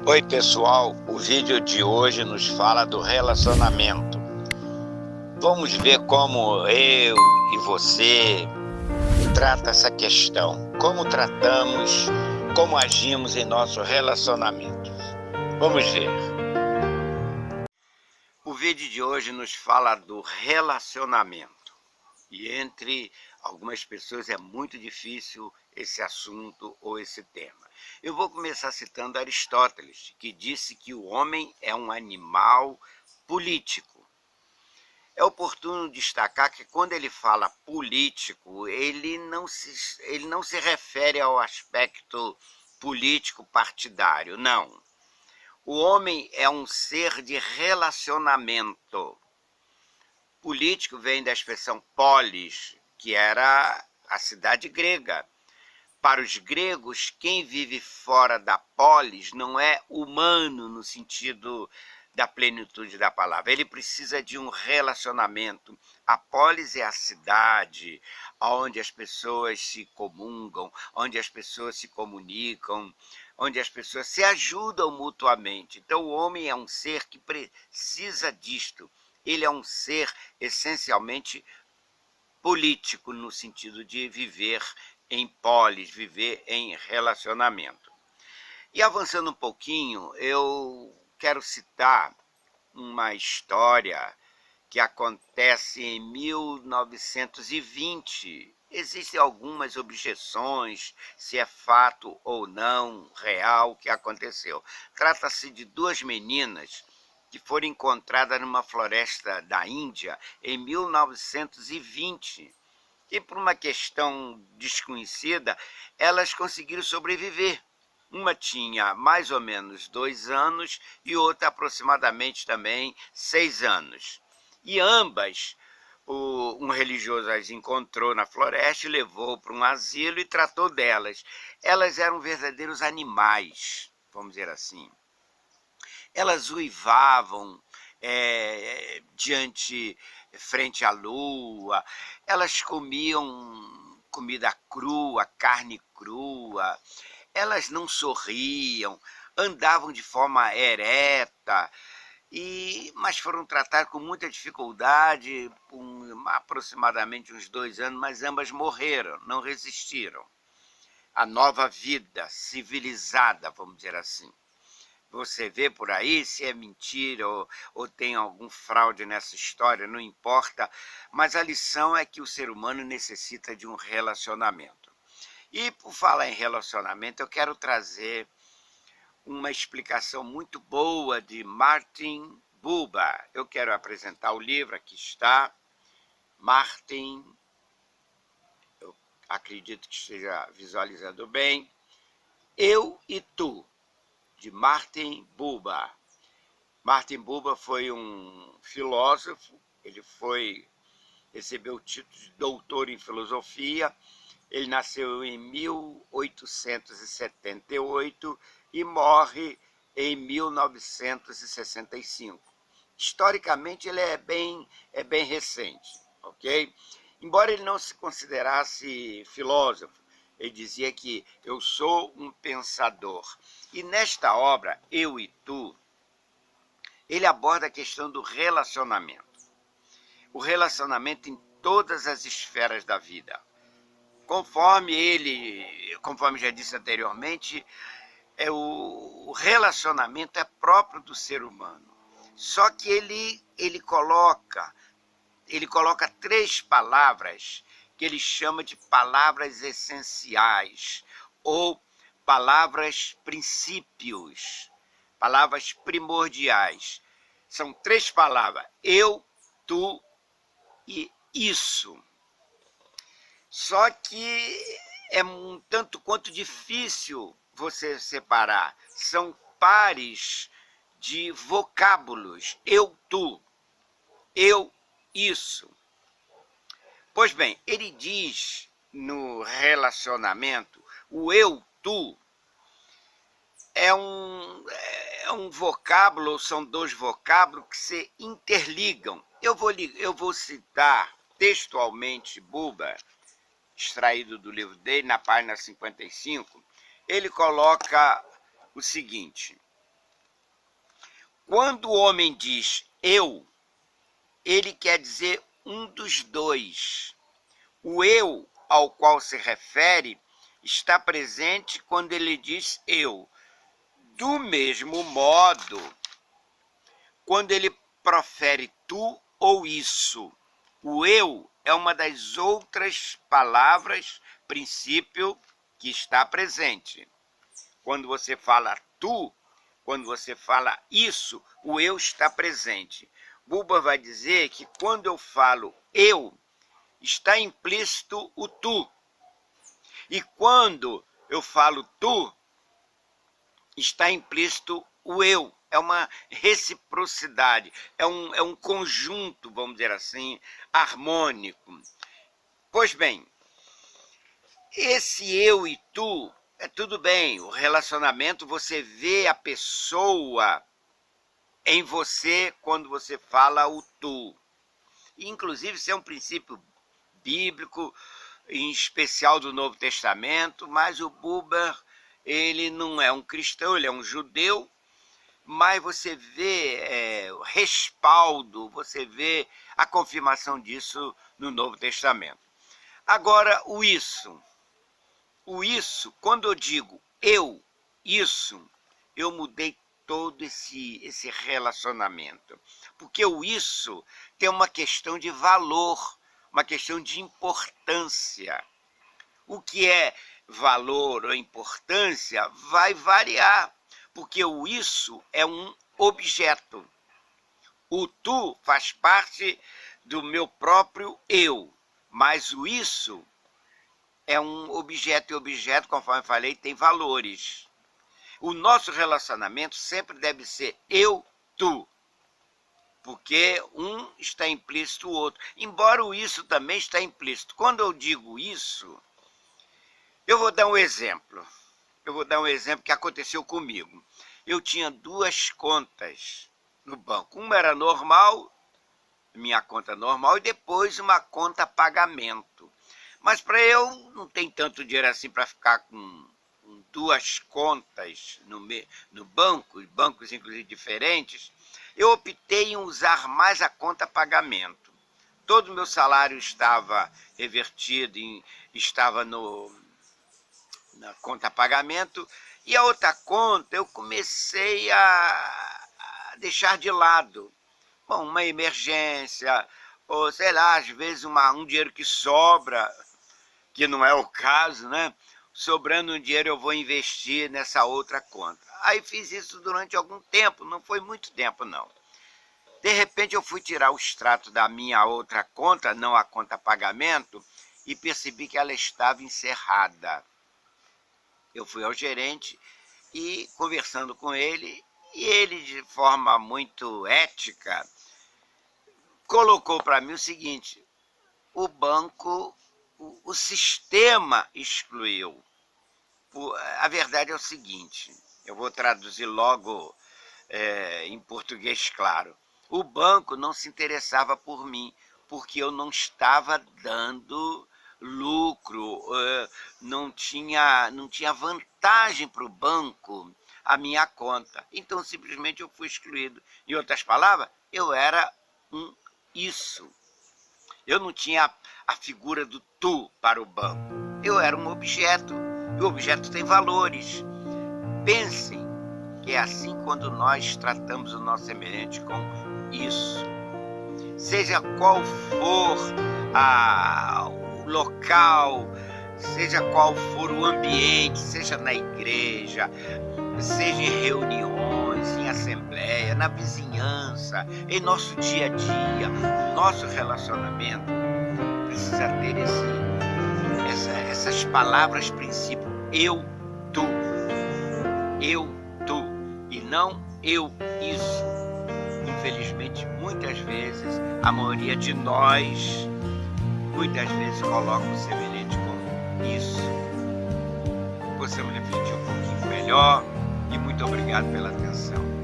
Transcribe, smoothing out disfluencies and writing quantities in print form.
Oi pessoal, o vídeo de hoje nos fala do relacionamento. Vamos ver como eu e você trata essa questão. Como tratamos, como agimos em nosso relacionamento. Vamos ver. O vídeo de hoje nos fala do relacionamento. E entre algumas pessoas é muito difícil esse assunto ou esse tema. Eu vou começar citando Aristóteles, que disse que o homem é um animal político. É oportuno destacar que quando ele fala político, ele não se refere ao aspecto político partidário, não. O homem é um ser de relacionamento. Político vem da expressão polis, que era a cidade grega. Para os gregos, quem vive fora da polis não é humano no sentido da plenitude da palavra. Ele precisa de um relacionamento. A polis é a cidade onde as pessoas se comungam, onde as pessoas se comunicam, onde as pessoas se ajudam mutuamente. Então o homem é um ser que precisa disto. Ele é um ser essencialmente político, no sentido de viver em polis, viver em relacionamento. E avançando um pouquinho, eu quero citar uma história que acontece em 1920. Existem algumas objeções se é fato ou não real o que aconteceu. Trata-se de duas meninas que foram encontradas numa floresta da Índia em 1920. E por uma questão desconhecida, elas conseguiram sobreviver. Uma tinha mais ou menos 2 anos e outra aproximadamente também 6 anos. E ambas, um religioso as encontrou na floresta, levou para um asilo e tratou delas. Elas eram verdadeiros animais, vamos dizer assim. Elas uivavam frente à lua, elas comiam comida crua, carne crua, elas não sorriam, andavam de forma ereta, mas foram tratadas com muita dificuldade, por aproximadamente uns 2 anos, mas ambas morreram, não resistiram à nova vida civilizada, vamos dizer assim. Você vê por aí se é mentira ou tem algum fraude nessa história, não importa, mas a lição é que o ser humano necessita de um relacionamento. E por falar em relacionamento, eu quero trazer uma explicação muito boa de Martin Buber. Eu quero apresentar o livro, aqui está, Martin, eu acredito que esteja visualizando bem, Eu e Tu, de Martin Buber. Martin Buber foi um filósofo, ele recebeu o título de doutor em filosofia, ele nasceu em 1878 e morre em 1965. Historicamente ele é bem recente, ok? Embora ele não se considerasse filósofo, ele dizia que eu sou um pensador. E nesta obra, Eu e Tu, ele aborda a questão do relacionamento. O relacionamento em todas as esferas da vida. Conforme já disse anteriormente, o relacionamento é próprio do ser humano. Só que ele coloca 3 palavras que ele chama de palavras essenciais ou palavras princípios, palavras primordiais. São 3 palavras: eu, tu e isso. Só que é um tanto quanto difícil você separar. São pares de vocábulos. Eu, tu. Eu, isso. Pois bem, ele diz no relacionamento, o eu, tu, é um vocábulo, ou são 2 vocábulos que se interligam. Eu vou citar textualmente Buber, extraído do livro dele, na página 55, ele coloca o seguinte: Quando o homem diz eu, ele quer dizer um dos dois. O eu ao qual se refere está presente quando ele diz eu. Do mesmo modo, quando ele profere tu ou isso, o eu é uma das outras palavras, princípio, que está presente. Quando você fala tu, quando você fala isso, o eu está presente. Buber vai dizer que quando eu falo eu, está implícito o tu. E quando eu falo tu, está implícito o eu. É uma reciprocidade, é um conjunto, vamos dizer assim, harmônico. Pois bem, esse eu e tu, é tudo bem, o relacionamento, você vê a pessoa em você quando você fala o tu. E, inclusive, isso é um princípio bíblico, em especial do Novo Testamento, mas o Buber, ele não é um cristão, ele é um judeu, mas você vê o respaldo, você vê a confirmação disso no Novo Testamento. Agora, o isso, quando eu digo isso, eu mudei todo esse relacionamento. Porque o isso tem uma questão de valor, uma questão de importância. O que é valor ou importância vai variar, porque o isso é um objeto. O tu faz parte do meu próprio eu, mas o isso é um objeto, e objeto, conforme eu falei, tem valores. O nosso relacionamento sempre deve ser eu-tu, porque um está implícito o outro. Embora o isso também está implícito. Quando eu digo isso, eu vou dar um exemplo. Eu vou dar um exemplo que aconteceu comigo. Eu tinha 2 contas no banco. Uma era normal, minha conta normal, e depois uma conta pagamento. Mas para eu não tem tanto dinheiro assim para ficar com 2 contas no banco, e bancos inclusive diferentes, eu optei em usar mais a conta pagamento. Todo o meu salário estava revertido, estava na conta pagamento, e a outra conta eu comecei a deixar de lado. Bom, uma emergência, ou sei lá, às vezes um dinheiro que sobra, que não é o caso, né? Sobrando um dinheiro eu vou investir nessa outra conta. Aí fiz isso durante algum tempo, não foi muito tempo não. De repente eu fui tirar o extrato da minha outra conta, não a conta pagamento, e percebi que ela estava encerrada. Eu fui ao gerente e conversando com ele, e ele de forma muito ética, colocou para mim o seguinte: o banco, o sistema excluiu. A verdade é o seguinte, eu vou traduzir logo em português claro. O banco não se interessava por mim, porque eu não estava dando lucro, não tinha vantagem para o banco a minha conta. Então, simplesmente eu fui excluído. Em outras palavras, eu era um isso. Eu não tinha a figura do tu para o banco. Eu era um objeto. E o objeto tem valores. Pensem que é assim quando nós tratamos o nosso semelhante com isso. Seja qual for o local, seja qual for o ambiente, seja na igreja, seja em reuniões, em assembleia, na vizinhança, em nosso dia a dia, o nosso relacionamento precisa ter essas palavras princípio, eu, tu, e não eu, isso. Infelizmente, muitas vezes, a maioria de nós, muitas vezes coloca o semelhante como isso. Possamos refletir um pouquinho melhor, e muito obrigado pela atenção.